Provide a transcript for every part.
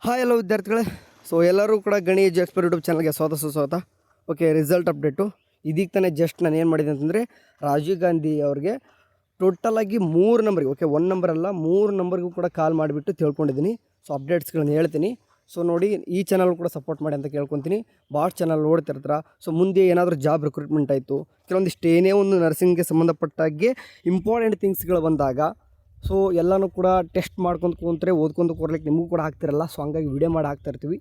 Hi ಎಲ್ಲ ವಿದ್ಯಾರ್ಥಿಗಳೇ. So ಎಲ್ಲರೂ ಕೂಡ ಗಣಿ ಎಕ್ಸ್ಪರ್ಟ್ ಯೂಟ್ಯೂಬ್ ಚಾನಲ್ಗೆ ಸ್ವಾಗತ. ಓಕೆ, ರಿಸಲ್ಟ್ ಅಪ್ಡೇಟು ಇದೀಗ ತಾನೇ ಜಸ್ಟ್ ನಾನು ಏನು ಮಾಡಿದೆ ಅಂತಂದರೆ ರಾಜೀವ್ ಗಾಂಧಿ ಅವ್ರಿಗೆ ಟೋಟಲಾಗಿ 3 ನಂಬರ್ಗೆ, ಓಕೆ 1 ನಂಬರ್ ಅಲ್ಲ 3 ನಂಬರ್ಗೂ ಕೂಡ ಕಾಲ್ ಮಾಡಿಬಿಟ್ಟು ತಿಳ್ಕೊಂಡಿದ್ದೀನಿ. ಸೊ ಅಪ್ಡೇಟ್ಸ್ಗಳನ್ನ ಹೇಳ್ತೀನಿ. ಸೊ ನೋಡಿ, ಈ ಚಾನಲ್ ಕೂಡ ಸಪೋರ್ಟ್ ಮಾಡಿ ಅಂತ ಕೇಳ್ಕೊತೀನಿ. ಭಾಳ ಚಾನಲ್ ನೋಡ್ತಿರ್ತಾರೆ. ಸೊ ಮುಂದೆ ಏನಾದರೂ ಜಾಬ್ ರಿಕ್ರೂಟ್ಮೆಂಟ್ ಆಯಿತು, ಕೆಲವೊಂದಿಷ್ಟು ಏನೇ ಒಂದು ನರ್ಸಿಂಗ್ಗೆ ಸಂಬಂಧಪಟ್ಟಾಗೆ ಇಂಪಾರ್ಟೆಂಟ್ ಥಿಂಗ್ಸ್ಗಳು ಬಂದಾಗ ಸೊ ಎಲ್ಲನೂ ಕೂಡ ಟೆಸ್ಟ್ ಮಾಡ್ಕೊಂಡು ಕೂತ್ರೆ ಓದ್ಕೊಂಡು ಕೊಡ್ಲಿಕ್ಕೆ ನಿಮಗೂ ಕೂಡ ಆಗ್ತಿರಲ್ಲ. ಸೊ ಹಂಗಾಗಿ ವಿಡಿಯೋ ಮಾಡಿ ಹಾಕ್ತಾಯಿರ್ತೀವಿ.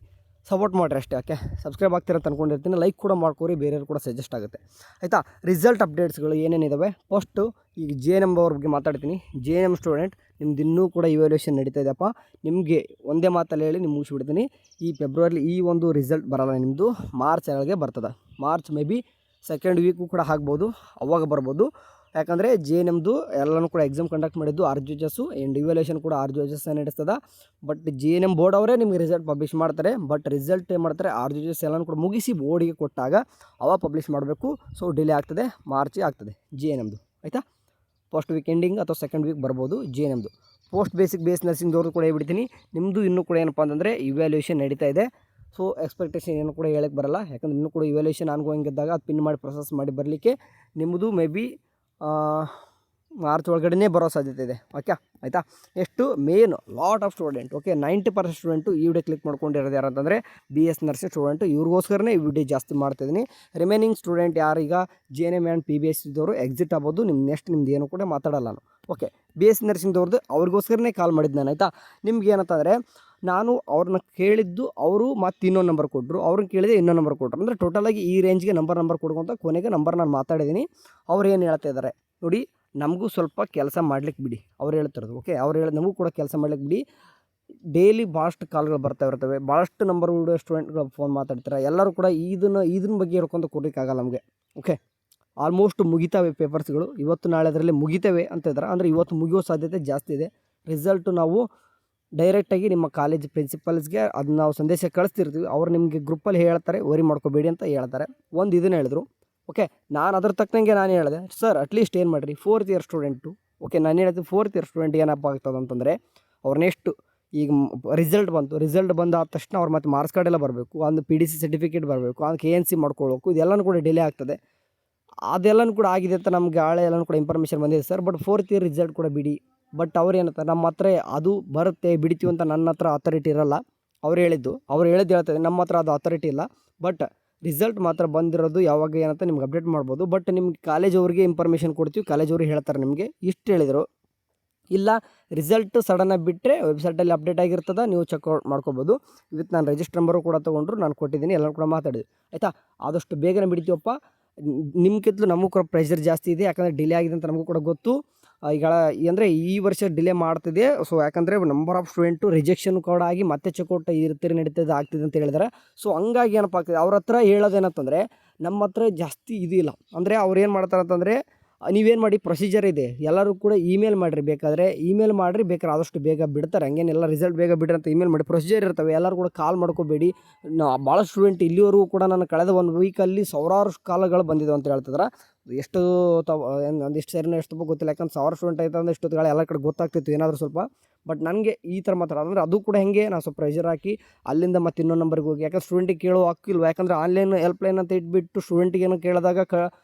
ಸಪೋರ್ಟ್ ಮಾಡಿರಿ ಅಷ್ಟೇ. ಓಕೆ, ಸಬ್ಸ್ಕ್ರೈಬ್ ಆಗ್ತಿರಂತ ಅಂದ್ಕೊಂಡಿರ್ತೀನಿ. ಲೈಕ್ ಕೂಡ ಮಾಡ್ಕೋರಿ, ಬೇರೆಯವ್ರು ಕೂಡ ಸಜೆಸ್ಟ್ ಆಗುತ್ತೆ. ಆಯಿತಾ? ರಿಸಲ್ಟ್ ಅಪ್ಡೇಟ್ಸ್ಗಳು ಏನೇನಿದ್ದಾವೆ ಫಸ್ಟು ಈಗ JNM ಅವ್ರ ಬಗ್ಗೆ ಮಾತಾಡ್ತೀನಿ. JNM ಸ್ಟೂಡೆಂಟ್ ನಿಮ್ದು ಇನ್ನೂ ಕೂಡ ಇವ್ಯಾಲ್ಯೂಯೇಷನ್ ನಡೀತಾ ಇದೆಯಪ್ಪ. ನಿಮಗೆ ಒಂದೇ ಮಾತಲ್ಲಿ ಹೇಳಿ ನಿಮ್ಗೆ ಮುಗಿಸ್ಬಿಡ್ತೀನಿ. ಈ ಫೆಬ್ರವರಿ ಈ ಒಂದು ರಿಸಲ್ಟ್ ಬರೋಲ್ಲ, ನಿಮ್ಮದು ಮಾರ್ಚ್ ಒಳಗೆ ಬರ್ತದೆ. March may be second week ಕೂಡ ಆಗ್ಬೋದು, ಅವಾಗ ಬರ್ಬೋದು. ಯಾಕಂದರೆ JNMದು ಎಲ್ಲನೂ ಕೂಡ ಎಕ್ಸಾಮ್ ಕಂಡಕ್ಟ್ ಮಾಡಿದ್ದು RGHS ಆ್ಯಂಡ್ ಇವ್ಯಾಲ್ಯೂಯೇಷನ್ ಕೂಡ RGHS ನಡೆಸ್ತದೆ. ಬಟ್ JNM ಬೋರ್ಡ್ ಅವರೇ ನಿಮಗೆ ರಿಸಲ್ಟ್ ಪಬ್ಲಿಷ್ ಮಾಡ್ತಾರೆ. ಬಟ್ ರಿಸಲ್ಟ್ ಏನು ಮಾಡ್ತಾರೆ, RGHS ಎಲ್ಲನೂ ಕೂಡ ಮುಗಿಸಿ ಬೋರ್ಡಿಗೆ ಕೊಟ್ಟಾಗ ಅವ ಪಬ್ಲಿಷ್ ಮಾಡಬೇಕು. ಸೊ ಡಿಲೇ ಆಗ್ತದೆ, ಮಾರ್ಚಿಗೆ ಆಗ್ತದೆ JNMದು. ಆಯಿತಾ? ಫಸ್ಟ್ ವೀಕ್ ಎಂಡಿಂಗ್ ಅಥವಾ ಸೆಕೆಂಡ್ ವೀಕ್ ಬರ್ಬೋದು JNMದು. ಪೋಸ್ಟ್ ಬೇಸ್ ನರ್ಸಿಂಗ್ದವ್ರದ್ದು ಕೂಡ ಹೇಳ್ಬಿಡ್ತೀನಿ. ನಿಮ್ಮದು ಇನ್ನೂ ಕೂಡ ಏನಪ್ಪ ಅಂತಂದರೆ ಇವ್ಯಾಲ್ಯೂಯೇಷನ್ ನಡೀತಾ ಇದೆ. ಸೊ ಎಕ್ಸ್ಪೆಕ್ಟೇಷನ್ ಏನು ಕೂಡ ಹೇಳಕ್ಕೆ ಬರಲ್ಲ. ಯಾಕಂದರೆ ಇನ್ನೂ ಕೂಡ ಇವ್ಯಾಲ್ಯೂಯೇಷನ್ ಆನ್ಗೋಯಿಂಗ್ ಇದ್ದಾಗ ಅದು ಪಿನ್ ಮಾಡಿ ಪ್ರೊಸೆಸ್ ಮಾಡಿ ಬರಲಿಕ್ಕೆ ನಿಮ್ಮದು ಮೇ ಬಿ ಮಾರ್ಚ್ ಒಳಗಡೆ ಬರೋ ಸಾಧ್ಯತೆ ಇದೆ. ಓಕೆ, ಆಯಿತಾ? ಎಷ್ಟು main lot of student, okay 90% student ಈ ವಿಡಿಯೋ ಕ್ಲಿಕ್ ಮಾಡ್ಕೊಂಡಿರೋದು ಯಾರು ಅಂತಂದರೆ BS ನರ್ಸಿಂಗ್ ಸ್ಟೂಡೆಂಟು. ಇವ್ರಿಗೋಸ್ಕರನೇ ಈ ವಿಡಿಯೋ ಜಾಸ್ತಿ ಮಾಡ್ತಿದ್ದೀನಿ. ರಿಮೈನಿಂಗ್ ಸ್ಟೂಡೆಂಟ್ ಯಾರೀಗ JNM ಆ್ಯಂಡ್ PBS ಇದ್ದವರು ಎಕ್ಸಿಟ್ ಆಗ್ಬೋದು. ನಿಮ್ದು ಏನು ಕೂಡ ಮಾತಾಡಲ್ಲ ನಾನು. ಓಕೆ, BS ನರ್ಸಿಂಗ್ದವ್ರದ್ದು ಅವ್ರಿಗೋಸ್ಕರನೇ ಕಾಲ್ ಮಾಡಿದ್ದು ನಾನು. ಆಯಿತಾ? ನಿಮ್ಗೆ ಏನಂತಂದರೆ ನಾನು ಅವ್ರನ್ನ ಕೇಳಿದ್ದು, ಅವರು ಮತ್ತು ಇನ್ನೊಂದು ನಂಬರ್ ಕೊಟ್ಟರು, ಅವ್ರನ್ನ ಕೇಳಿದೆ ಇನ್ನೊಂದು ನಂಬರ್ ಕೊಟ್ಟರು. ಅಂದರೆ ಟೋಟಲಾಗಿ ಈ ರೇಂಜ್ಗೆ ನಂಬರ್ ಕೊಡ್ಕೊಂತ ಕೊನೆಗೆ ನಂಬರ್ ನಾನು ಮಾತಾಡಿದ್ದೀನಿ. ಅವ್ರು ಏನು ಹೇಳ್ತಾ ಇದ್ದಾರೆ ನೋಡಿ, ನಮಗೂ ಸ್ವಲ್ಪ ಕೆಲಸ ಮಾಡ್ಲಿಕ್ಕೆ ಬಿಡಿ ಅವ್ರು ಹೇಳ್ತಿರೋದು. ಓಕೆ, ಅವ್ರು ನಮಗೂ ಕೂಡ ಕೆಲಸ ಮಾಡ್ಲಿಕ್ಕೆ ಬಿಡಿ. ಡೈಲಿ ಭಾಳಷ್ಟು ಕಾಲ್ಗಳು ಬರ್ತಾ ಇರ್ತವೆ, ಭಾಳಷ್ಟು ನಂಬರ್ ಸ್ಟೂಡೆಂಟ್ಗಳು ಫೋನ್ ಮಾತಾಡ್ತಾರೆ. ಎಲ್ಲರೂ ಕೂಡ ಇದನ್ನ ಬಗ್ಗೆ ಹೇಳ್ಕೊಂತ ಕೊಡಲಿಕ್ಕಾಗಲ್ಲ ನಮಗೆ. ಓಕೆ, ಆಲ್ಮೋಸ್ಟ್ ಮುಗಿತಾವೆ ಪೇಪರ್ಸ್ಗಳು, ಇವತ್ತು ನಾಳೆ ಅದರಲ್ಲಿ ಮುಗಿತವೆ ಅಂತ ಇದ್ದಾರೆ. ಅಂದರೆ ಇವತ್ತು ಮುಗಿಯೋ ಸಾಧ್ಯತೆ ಜಾಸ್ತಿ ಇದೆ. ರಿಸಲ್ಟು ನಾವು ಡೈರೆಕ್ಟಾಗಿ ನಿಮ್ಮ ಕಾಲೇಜ್ ಪ್ರಿನ್ಸಿಪಲ್ಸ್ಗೆ ಅದನ್ನ ನಾವು ಸಂದೇಶ ಕಳಿಸ್ತಿರ್ತೀವಿ. ಅವ್ರು ನಿಮಗೆ ಗ್ರೂಪಲ್ಲಿ ಹೇಳ್ತಾರೆ, ವರಿ ಮಾಡ್ಕೋಬೇಡಿ ಅಂತ ಹೇಳ್ತಾರೆ. ಒಂದು ಇದನ್ನು ಹೇಳಿದ್ರು. ಓಕೆ, ನಾನು ಅದ್ರ ತಕ್ಕಂಗೆ ನಾನು ಹೇಳಿದೆ, ಸರ್ ಅಟ್ಲೀಸ್ಟ್ ಏನು ಮಾಡಿರಿ 4th ಇಯರ್ ಸ್ಟೂಡೆಂಟು. ಓಕೆ, ನಾನು ಹೇಳಿದೆ 4th ಇಯರ್ ಸ್ಟೂಡೆಂಟ್ ಏನಪ್ಪ ಆಗ್ತದೆ ಅಂತಂದರೆ ಅವ್ರು ನೆಕ್ಸ್ಟು ಈಗ ರಿಸಲ್ಟ್ ಬಂದಾದ ತಕ್ಷಣ ಅವ್ರು ಮತ್ತು ಮಾರ್ಕ್ಸ್ ಕಾರ್ಡ್ ಎಲ್ಲ ಬರಬೇಕು, ಒಂದು PDC ಸರ್ಟಿಫಿಕೇಟ್ ಬರಬೇಕು, ಅದಕ್ಕೆ KNC ಮಾಡ್ಕೊಳ್ಬೇಕು. ಇದೆಲ್ಲನೂ ಕೂಡ ಡಿಲೇ ಆಗ್ತದೆ. ಅದೆಲ್ಲನೂ ಕೂಡ ಆಗಿದೆ ಅಂತ ನಮ್ಗೆ ಆಳೆ ಎಲ್ಲನೂ ಕೂಡ ಇನ್ಫಾರ್ಮೇಷನ್ ಬಂದಿದೆ sir. But 4th year result ಕೂಡ ಬಿಡಿ. ಬಟ್ ಅವ್ರು ಏನಂತಾರೆ, ನಮ್ಮ ಹತ್ರ ಅದು ಬರುತ್ತೆ ಬಿಡ್ತೀವಿ ಅಂತ ನನ್ನ ಹತ್ರ ಅಥಾರಿಟಿ ಇರಲ್ಲ. ಅವ್ರು ಹೇಳಿದ್ದು ಹೇಳ್ತದೆ, ನಮ್ಮ ಹತ್ರ ಅದು ಅಥಾರಿಟಿ ಇಲ್ಲ. ಬಟ್ ರಿಸಲ್ಟ್ ಮಾತ್ರ ಬಂದಿರೋದು ಯಾವಾಗ ಏನಂತ ನಿಮ್ಗೆ ಅಪ್ಡೇಟ್ ಮಾಡ್ಬೋದು. ಬಟ್ ನಿಮ್ಗೆ ಕಾಲೇಜವ್ರಿಗೆ ಇನ್ಫಾರ್ಮೇಷನ್ ಕೊಡ್ತೀವಿ, ಕಾಲೇಜವ್ರಿಗೆ ಹೇಳ್ತಾರೆ ನಿಮಗೆ ಇಷ್ಟು ಹೇಳಿದರು. ಇಲ್ಲ ರಿಸಲ್ಟ್ ಸಡನ್ನಾಗಿ ಬಿಟ್ಟರೆ ವೆಬ್ಸೈಟಲ್ಲಿ ಅಪ್ಡೇಟ್ ಆಗಿರ್ತದೆ, ನೀವು ಚೆಕ್ಔಟ್ ಮಾಡ್ಕೋಬೋದು. ಇವತ್ತು ನಾನು ರಿಜಿಸ್ಟರ್ ನಂಬರು ಕೂಡ ತೊಗೊಂಡ್ರು, ನಾನು ಕೊಟ್ಟಿದ್ದೀನಿ, ಎಲ್ಲರೂ ಕೂಡ ಮಾತಾಡಿದ್ವಿ. ಆಯಿತಾ? ಆದಷ್ಟು ಬೇಗನೆ ಬಿಡ್ತೀವಪ್ಪ. ನಿಮ್ಗಿಂತಲೂ ನಮಗೂ ಕೂಡ ಪ್ರೆಷರ್ ಜಾಸ್ತಿ ಇದೆ. ಯಾಕಂದರೆ ಡಿಲೇ ಆಗಿದೆ ಅಂತ ನಮಗೂ ಕೂಡ ಗೊತ್ತು. ಈಗ ಅಂದರೆ ಈ ವರ್ಷ ಡಿಲೇ ಮಾಡ್ತಿದೆ. ಸೊ ಯಾಕಂದರೆ ನಂಬರ್ ಆಫ್ ಸ್ಟೂಡೆಂಟು ರಿಜೆಕ್ಷನ್ ಕೂಡ ಆಗಿ ಮತ್ತೆ ಚೆಕ್ಔಟ್ ನಡೀತದೆ ಆಗ್ತಿದೆ ಅಂತ ಹೇಳಿದ್ದಾರೆ. ಸೊ ಹಂಗಾಗಿ ಏನಪ್ಪ ಆಗ್ತದೆ, ಅವ್ರ ಹತ್ರ ಹೇಳೋದೇನಂತಂದರೆ ನಮ್ಮ ಹತ್ರ ಜಾಸ್ತಿ ಇದು ಇಲ್ಲ. ಅಂದರೆ ಅವ್ರು ಏನು ಮಾಡ್ತಾರೆ ಅಂತಂದರೆ, ನೀವೇನು ಮಾಡಿ ಪ್ರೊಸೀಜರ್ ಇದೆ, ಎಲ್ಲರೂ ಕೂಡ ಇಮೇಲ್ ಮಾಡಿರಿ, ಬೇಕಾದರೆ ಆದಷ್ಟು ಬೇಗ ಬಿಡ್ತಾರೆ. ಹಂಗೇನೆಲ್ಲ ರಿಸಲ್ಟ್ ಬೇಗ ಬಿಡ್ರಿ ಅಂತ ಇಮೇಲ್ ಮಾಡಿ ಪ್ರೊಸೀಜರ್ ಇರ್ತವೆ. ಎಲ್ಲರೂ ಕೂಡ ಕಾಲ್ ಮಾಡ್ಕೋಬೇಡಿ. ಭಾಳ ಸ್ಟೂಡೆಂಟ್ ಇಲ್ಲಿವರೆಗೂ ಕೂಡ ನಾನು ಕಳೆದ 1 ವೀಕಲ್ಲಿ ಸಾವಿರಾರು ಕಾಲಗಳು ಬಂದಿದೆ ಅಂತ ಹೇಳ್ತಿದ್ರೆ. ಎಷ್ಟು ಒಂದಿಷ್ಟು ಸರಿನೋ ಎಷ್ಟು ಗೊತ್ತಿಲ್ಲ. ಯಾಕಂದ್ರೆ 1000 ಸ್ಟೂಡೆಂಟ್ ಆಯ್ತು ಅಂದರೆ ಇಷ್ಟೊತ್ತುಗಳ ಎಲ್ಲ ಕಡೆ ಗೊತ್ತಾಗ್ತಿತ್ತು ಏನಾದರೂ ಸ್ವಲ್ಪ. ಬಟ್ ನನಗೆ ಈ ಥರ ಮಾತಾಡೋದು ಅಂದರೆ ಅದು ಕೂಡ ಹೆಂಗೆ, ನಾನು ಸ್ವಲ್ಪ ಪ್ರೆಷರ್ ಹಾಕಿ ಅಲ್ಲಿಂದ ಮತ್ತೆ ಇನ್ನೊಂದು ನಂಬರ್ಗೆ ಹೋಗಿ, ಯಾಕಂದ್ರೆ ಸ್ಟೂಡೆಂಟಿಗೆ ಕೇಳೋ ಹಕ್ಕಿಲ್ವ. ಯಾಕಂದರೆ ಆನ್ಲೈನ್ ಹೆಲ್ಪ್ಲೈನ್ ಅಂತ ಇಟ್ಬಿಟ್ಟು ಸ್ಟೂಡೆಂಟಿಗೆ ಏನೋ ಕೇಳಿದಾಗ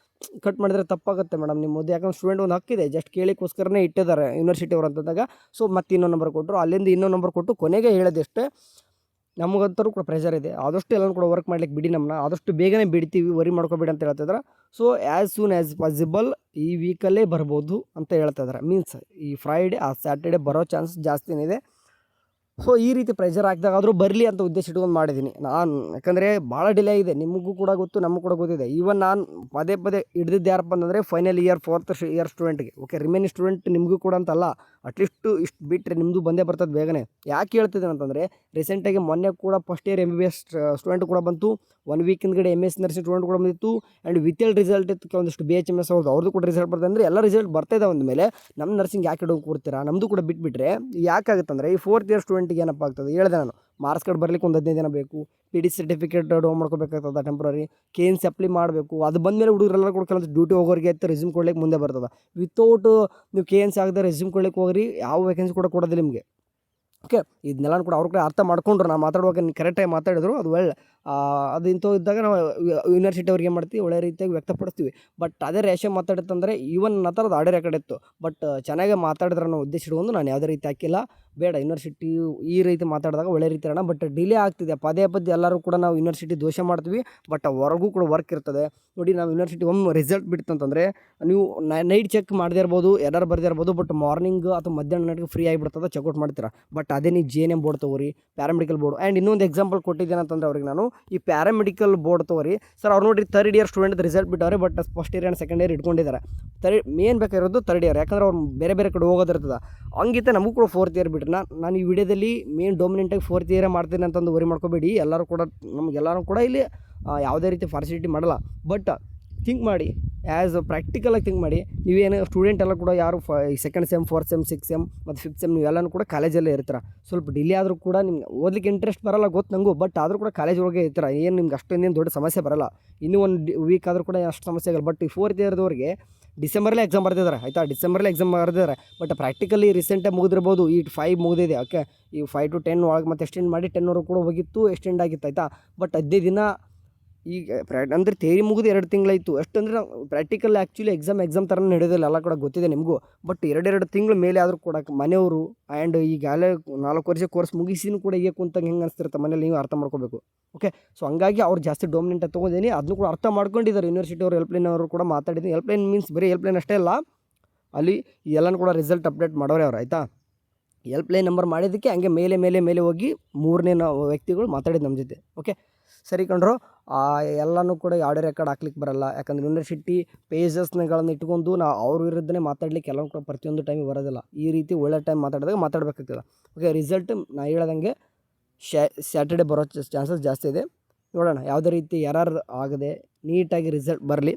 ಕಟ್ ಮಾಡಿದರೆ ತಪ್ಪಾಗುತ್ತೆ ಮೇಡಮ್ ನಿಮ್ಮದು. ಯಾಕಂದ್ರೆ ಸ್ಟೂಡೆಂಟ್ ಒಂದು ಹಕ್ಕಿದೆ, ಜಸ್ಟ್ ಕೇಳಿಕೋಸ್ಕರನೇ ಇಟ್ಟಿದ್ದಾರೆ ಯೂನಿವರ್ಸಿಟಿ ಅವ್ರು ಅಂತಂದಾಗ. ಸೊ ಮತ್ತೆ ಇನ್ನೊಂದು ನಂಬರ್ ಕೊಟ್ಟರು, ಅಲ್ಲಿಂದ ಇನ್ನೊಂದು ನಂಬರ್ ಕೊಟ್ಟು ಕೊನೆಗೆ ಹೇಳಿದೆಷ್ಟೇ. ನಮಗಂತರೂ ಕೂಡ ಪ್ರೆಷರ್ ಇದೆ. ಆದಷ್ಟು ಎಲ್ಲನೂ ಕೂಡ ವರ್ಕ್ ಮಾಡ್ಲಿಕ್ಕೆ ಬಿಡಿ, ನಮ್ಮನ್ನ ಆದಷ್ಟು ಬೇಗನೆ ಬಿಡ್ತೀವಿ, ವರಿ ಮಾಡ್ಕೋಬೇಡಿ ಅಂತ ಹೇಳ್ತಿದ್ದಾರೆ. So as soon as possible ಈ ವೀಕಲ್ಲೇ ಬರ್ಬೋದು ಅಂತ ಹೇಳ್ತಿದ್ದಾರೆ. ಮೀನ್ಸ್ ಈ ಫ್ರೈಡೇ ಆ ಸ್ಯಾಟರ್ಡೇ ಬರೋ ಚಾನ್ಸ್ ಜಾಸ್ತಿನೇ ಇದೆ. ಸೊ ಈ ರೀತಿ ಪ್ರೆಷರ್ ಹಾಕಿದಾಗಾದರೂ ಬರಲಿ ಅಂತ ಉದ್ದೇಶ ಇಟ್ಕೊಂಡು ಮಾಡಿದ್ದೀನಿ ನಾನು. ಯಾಕಂದರೆ ಭಾಳ ಡಿಲೇ ಇದೆ, ನಿಮಗೂ ಕೂಡ ಗೊತ್ತು, ನಮಗೂ ಕೂಡ ಗೊತ್ತಿದೆ. ಈವನ್ ನಾನು ಪದೇ ಹಿಡಿದಿದ್ದು ಯಾರಪ್ಪ ಅಂತಂದರೆ ಫೈನಲ್ ಇಯರ್ 4th ಇಯರ್ ಸ್ಟೂಡೆಂಟ್ಗೆ. ಓಕೆ, ರಿಮೈನಿಂಗ್ ಸ್ಟೂಡೆಂಟ್ ನಿಮಗೂ ಕೂಡ ಅಂತಲ್ಲ, ಅಟ್ಲೀಸ್ಟು ಇಷ್ಟು ಬಿಟ್ಟರೆ ನಿಮ್ಮದು ಬಂದೇ ಬರ್ತದೆ ಬೇಗನೆ. ಯಾಕೆ ಹೇಳ್ತಿದ್ದೇನೆ ಅಂತಂದರೆ ರೀಸೆಂಟಾಗಿ ಮೊನ್ನೆ ಕೂಡ ಫಸ್ಟ್ ಇಯರ್ MBBS ಸ್ಟೂಡೆಂಟ್ ಕೂಡ ಬಂತು, 1 ವೀಕ್ ಹಿಂದ್ಗಡೆ MS ನರ್ಸಿಂಗ್ ಸ್ಟೂಡೆಂಟ್ ಕೂಡ ಬಂದಿತ್ತು. ಆ್ಯಂಡ್ ವಿತ್ ರಿಸಲ್ಟ್ ಇತ್ತು. ಕೆಲವೊಂದಿಷ್ಟು BHMS ಅವ್ರದ್ದು ಕೂಡ ರಿಸಲ್ಟ್ ಬರ್ತದೆ. ಅಂದರೆ ಎಲ್ಲ ರಿಸಲ್ಟ್ ಬರ್ತಾಯಿದೆ. ಅಂದ ಮೇಲೆ ನಮ್ಮ ನರ್ಸಿಂಗ್ ಯಾಕೆ ಇಡೋಕೆ ಕೊಡ್ತೀರಾ, ನಮ್ಮದು ಕೂಡ ಬಿಟ್ಬಿಟ್ರೆ ಯಾಕಾಗುತ್ತಂದರೆ ಈ 4th ಇಯರ್ ಸ್ಟೂಡೆಂಟಿಗೆ ಏನಪ್ಪ ಆಗ್ತದೆ ಹೇಳಿದೆ ನಾನು. ಮಾರ್ಕ್ಸ್ ಕಾರ್ಡ್ ಬರಲಿಕ್ಕೆ ಒಂದು 15 ದಿನ ಬೇಕು, PDC ಸರ್ಟಿಫಿಕೇಟ್ ಡೌನ್ ಮಾಡ್ಕೋಬೇಕಾಗ್ತದೆ, ಟೆಂಪ್ರರಿ KNC ಅಪ್ಲೈ ಮಾಡಬೇಕು. ಅದು ಬಂದಮೇಲೆ ಹುಡುಗರೆಲ್ಲ ಕೂಡ ಕೆಲವೊಂದು ಡ್ಯೂಟಿ ಹೋಗೋರಿಗೆ ಆಯ್ತು ರೆಸ್ಯೂಮ್ ಕೊಡ್ಲಿಕ್ಕೆ ಮುಂದೆ ಬರ್ತದೆ. ವಿತೌಟ್ ನೀವು KNC ಆಗದೆ ರೆಸ್ಯೂಮ್ ಕೊಡ್ಲಿಕ್ಕೆ ಹೋಗ್ರಿ ಯಾವ ವೇಕೆನ್ಸಿ ಕೂಡ ಕೊಡೋದಿಲ್ಲ ನಿಮಗೆ. ಓಕೆ, ಇದನ್ನೆಲ್ಲ ಕೂಡ ಅವ್ರ ಕೂಡ ಅರ್ಥ ಮಾಡ್ಕೊಂಡ್ರು. ನಾವು ಮಾತಾಡುವಾಗ ಕರೆಕ್ಟಾಗಿ ಮಾತಾಡಿದ್ರು, ಅದು ಒಳ್ಳೆ ಅದು ಇಂಥವು ಇದ್ದಾಗ ನಾವು ಯೂನಿವರ್ಸಿಟಿ ಅವ್ರಿಗೆ ಏನು ಮಾಡ್ತೀವಿ, ಒಳ್ಳೆ ರೀತಿಯಾಗಿ ವ್ಯಕ್ತಪಡಿಸ್ತೀವಿ. ಬಟ್ ಅದೇ ರೇಷೆ ಮಾತಾಡುತ್ತಂದರೆ ಈವನ್ ನನ್ನ ಥರದ್ದು ಆರ್ಡರ್ ರೆಕಾರ್ಡ್ ಇತ್ತು. ಬಟ್ ಚೆನ್ನಾಗೇ ಮಾತಾಡಿದ್ರೆ ಅನ್ನೋ ಉದ್ದೇಶ ಇಟ್ಕೊಂಡು ನಾನು ಯಾವುದೇ ರೀತಿ ಹಾಕಿಲ್ಲ. ಬೇಡ, ಯೂನಿವರ್ಸಿಟಿ ಈ ರೀತಿ ಮಾತಾಡಿದಾಗ ಒಳ್ಳೆ ರೀತಿ ಇರೋಣ. ಬಟ್ ಡಿಲೇ ಆಗ್ತಿದೆ ಪದೇ ಎಲ್ಲರೂ ಕೂಡ ನಾವು ಯೂನಿವರ್ಸಿಟಿ ದೋಷ ಮಾಡ್ತೀವಿ. ಬಟ್ ಹೊರಗೂ ಕೂಡ ವರ್ಕ್ ಇರ್ತದೆ ನೋಡಿ. ನಾವು ಯೂನಿವರ್ಸಿಟಿ ಒಮ್ಮೆ ರಿಸಲ್ಟ್ ಬಿಡ್ತಂತಂದರೆ ನೀವು ನೈಟ್ ಚೆಕ್ ಮಾಡದೇ ಇರ್ಬೋದು, ಎರರ್ ಬರದೇ ಇರ್ಬೋದು, ಬಟ್ ಮಾರ್ನಿಂಗ್ ಅಥವಾ ಮಧ್ಯಾಹ್ನ ನೈಟ್ಗೆ ಫ್ರೀ ಆಗಿಬಿಡ್ತದೆ, ಚೆಕ್ಔಟ್ ಮಾಡ್ತೀರಾ. ಬಟ್ ಅದೇ ನೀವು JNM ಬೋರ್ಡ್ ತೊಗೋರಿ, ಪ್ಯಾರಾಮೆಡಿಕಲ್ ಬೋರ್ಡ್. ಆ್ಯಂಡ್ ಇನ್ನೊಂದು ಎಕ್ಸಾಂಪಲ್ ಕೊಟ್ಟಿದ್ದೇನಂತಂದ್ರೆ ಅವ್ರಿಗೆ ನಾನು, ಈ ಪ್ಯಾರಾಮೆಡಿಕಲ್ ಬೋರ್ಡ್ ತೊಗೋರಿ ಸರ್. ಅವ್ರು ನೋಡಿರಿ 3rd ಇಯರ್ ಸ್ಟೂಡೆಂಟ್ ರಿಸಲ್ಟ್ ಬಿಟ್ಟವ್ರೆ, but first year and second year ಇಟ್ಕೊಂಡಿದ್ದಾರೆ. ಮೇನ್ ಬೇಕಾಗಿರೋದು 3rd ಇಯರ್, ಯಾಕಂದ್ರೆ ಅವ್ರು ಬೇರೆ ಕಡೆ ಹೋಗೋದಿರ್ತದೆ. ಹಂಗಿತ್ತೆ ನಮಗೂ ಕೂಡ 4th ಇಯರ್ ಬಿಟ್ರೆ ನಾನು ಈ ವಿಡಿಯೋದಲ್ಲಿ ಮೇನ್ ಡೊಮಿನೆಂಟಾಗಿ 4th ಇಯರೇ ಮಾಡ್ತೀನಿ ಅಂತಂದು ವರಿ ಮಾಡ್ಕೋಬೇಡಿ. ಎಲ್ಲರೂ ಕೂಡ ನಮಗೆಲ್ಲರೂ ಕೂಡ ಇಲ್ಲಿ ಯಾವುದೇ ರೀತಿ ಫಾರ್ಸಿಲಿಟಿ ಮಾಡಲ್ಲ. ಬಟ್ ಥಿಂಕ್ ಮಾಡಿ, ಆ್ಯಸ್ ಪ್ರಾಕ್ಟಿಕಲಾಗಿ ಥಿಂಕ್ ಮಾಡಿ. ನೀವೇನು ಸ್ಟೂಡೆಂಟ್ ಎಲ್ಲ ಕೂಡ ಯಾರು 2nd sem, 4th sem, 6th sem ಮತ್ತು 5th ಸೆಮ್ ನೀವೆಲ್ಲನೂ ಕೂಡ ಕಾಲೇಜಲ್ಲೇ ಇರ್ತೀರ. ಸ್ವಲ್ಪ ಡಿಲೇ ಆದರೂ ಕೂಡ ನಿಮ್ಗೆ ಓದಲಿಕ್ಕೆ ಇಂಟ್ರೆಸ್ಟ್ ಬರೋಲ್ಲ, ಗೊತ್ತು ನನಗೂ. ಬಟ್ ಆದರೂ ಕೂಡ ಕಾಲೇಜ್ ಒಳಗೆ ಇರ್ತೀರ, ಏನು ನಿಮ್ಗೆ ಅಷ್ಟೊಂದೇನು ದೊಡ್ಡ ಸಮಸ್ಯೆ ಬರೋಲ್ಲ. ಇನ್ನೂ ಒಂದು ವೀಕ್ ಆದರೂ ಕೂಡ ಅಷ್ಟು ಸಮಸ್ಯೆ ಆಗಲ್ಲ. ಬಟ್ ಈ 4th ಇಯರ್ದವ್ರಿಗೆ ಡಿಸೆಂಬರಲ್ಲೇ ಎಕ್ಸಾಮ್ ಬರ್ತಿದ್ದಾರೆ, ಆಯಿತಾ. ಡಿಸೆಂಬರಲ್ಲೇ ಎಕ್ಸಾಮ್ ಬರ್ತಿದ್ದಾರೆ. ಬಟ್ ಪ್ರಾಕ್ಟಿಕಲಿ ರೀಸೆಂಟಾಗಿ ಮುಗಿದಿರ್ಬೋದು. ಈ 5 ಮುಗಿದಿದೆ, ಓಕೆ. ಈ 5 to 10 ಒಳಗೆ ಮತ್ತೆ ಎಕ್ಸ್ಟೆಂಡ್ ಮಾಡಿ 10 ಕೂಡ ಹೋಗಿತ್ತು, ಎಕ್ಸ್ಟೆಂಡ್ ಆಗಿತ್ತು, ಆಯಿತಾ. ಬಟ್ 15 ದಿನ ಈಗ ಅಂದರೆ ಥಿಯರಿ ಮುಗಿದು 2 ತಿಂಗಳಾಯಿತು. ಎಷ್ಟಂದರೆ ನಾವು ಪ್ರಾಕ್ಟಿಕಲ್ ಆ್ಯಕ್ಚುಲಿ ಎಕ್ಸಾಮ್ ಥರ ನಡೆಯೋದಿಲ್ಲ, ಎಲ್ಲ ಕೂಡ ಗೊತ್ತಿದೆ ನಿಮಗೂ. ಬಟ್ 2 ತಿಂಗಳ ಮೇಲೆ ಆದರೂ ಕೂಡ ಮನೆಯವರು ಆ್ಯಂಡ್ ಈಗಾಗಲೇ 4 ವರ್ಷ ಕೋರ್ಸ್ ಮುಗಿಸಿನೂ ಕೂಡ ಈಗ ಕುಂತಂಗೆ ಹೆಂಗೆ ಅನಿಸ್ತಿರುತ್ತೆ ಮನೇಲಿ, ನೀವು ಅರ್ಥ ಮಾಡ್ಕೋಬೇಕು. ಓಕೆ, ಸೊ ಹಂಗಾಗಿ ಅವ್ರು ಜಾಸ್ತಿ ಡೊಮಿನೆಂಟ್ ತೊಗೊಂಡಿದ್ದೀನಿ. ಅದನ್ನು ಕೂಡ ಅರ್ಥ ಮಾಡ್ಕೊಂಡಿದ್ದಾರೆ ಯೂನಿವರ್ಸಿಟಿ ಅವರು. ಹೆಲ್ಪ್ಲೈನ್ ಅವರು ಕೂಡ ಮಾತಾಡಿದ್ದೀನಿ. ಹೆಲ್ಪ್ಲೈನ್ ಮೀನ್ಸ್ ಬರೀ ಹೆಲ್ಪ್ಲೈನ್ ಅಷ್ಟೇ ಅಲ್ಲ, ಅಲ್ಲಿ ಎಲ್ಲನೂ ಕೂಡ ರಿಸಲ್ಟ್ ಅಪ್ಡೇಟ್ ಮಾಡೋರೆ ಅವ್ರು, ಆಯಿತಾ. ಹೆಲ್ಪ್ಲೈನ್ ನಂಬರ್ ಮಾಡಿದ್ದಕ್ಕೆ ಹಂಗೆ ಮೇಲೆ ಹೋಗಿ 3ನೇ ವ್ಯಕ್ತಿಗಳು ಮಾತಾಡಿದ್ದು ನಮ್ಮ ಜೊತೆ. ಓಕೆ, ಸರಿ ಕಂಡ್ರು. ಎಲ್ಲನೂ ಕೂಡ ಯಾವುದೇ ರೆಕಾರ್ಡ್ ಹಾಕ್ಲಿಕ್ಕೆ ಬರೋಲ್ಲ, ಯಾಕಂದರೆ ಯೂನಿವರ್ಸಿಟಿ ಪೇಜಸ್ಗಳನ್ನ ಇಟ್ಕೊಂಡು ನಾವು ಅವ್ರ ವಿರುದ್ಧನೇ ಮಾತಾಡ್ಲಿಕ್ಕೆ ಎಲ್ಲರೂ ಕೂಡ ಪ್ರತಿಯೊಂದು ಟೈಮಿಗೆ ಬರೋದಿಲ್ಲ. ಈ ರೀತಿ ಒಳ್ಳೆ ಟೈಮ್ ಮಾತಾಡಿದಾಗ ಮಾತಾಡಬೇಕಾಗ್ತದೆ. ಓಕೆ, ರಿಸಲ್ಟ್ ನಾನು ಹೇಳ್ದಂಗೆ ಸ್ಯಾಟರ್ಡೆ ಬರೋ ಚಾನ್ಸಸ್ ಜಾಸ್ತಿ ಇದೆ. ನೋಡೋಣ, ಯಾವುದೇ ರೀತಿ ಎರರ್ ಆಗದೆ ನೀಟಾಗಿ ರಿಸಲ್ಟ್ ಬರಲಿ.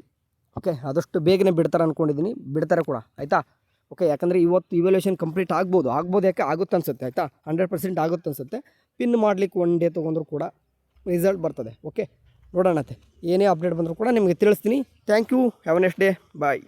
ಓಕೆ, ಆದಷ್ಟು ಬೇಗನೆ ಬಿಡ್ತಾರೆ ಅಂದ್ಕೊಂಡಿದ್ದೀನಿ, ಬಿಡ್ತಾರೆ ಕೂಡ, ಆಯಿತಾ. ಓಕೆ, ಯಾಕಂದರೆ ಇವತ್ತು ಇವ್ಯಾಲ್ಯೂಯೇಷನ್ ಕಂಪ್ಲೀಟ್ ಆಗ್ಬೋದು, ಯಾಕೆ ಆಗುತ್ತೆ ಅನಿಸುತ್ತೆ, ಆಯಿತಾ. 100% ಆಗುತ್ತೆ ಅನಿಸುತ್ತೆ. ಪಿನ್ ಮಾಡಲಿಕ್ಕೆ 1 ಡೇ ತೊಗೊಂಡ್ರು ಕೂಡ ರಿಸಲ್ಟ್ ಬರ್ತದೆ. ಓಕೆ, ನೋಡೋಣತ್ತೆ. ಏನೇ ಅಪ್ಡೇಟ್ ಬಂದರೂ ಕೂಡ ನಿಮಗೆ ತಿಳಿಸ್ತೀನಿ. Thank you. Have a next day. Bye.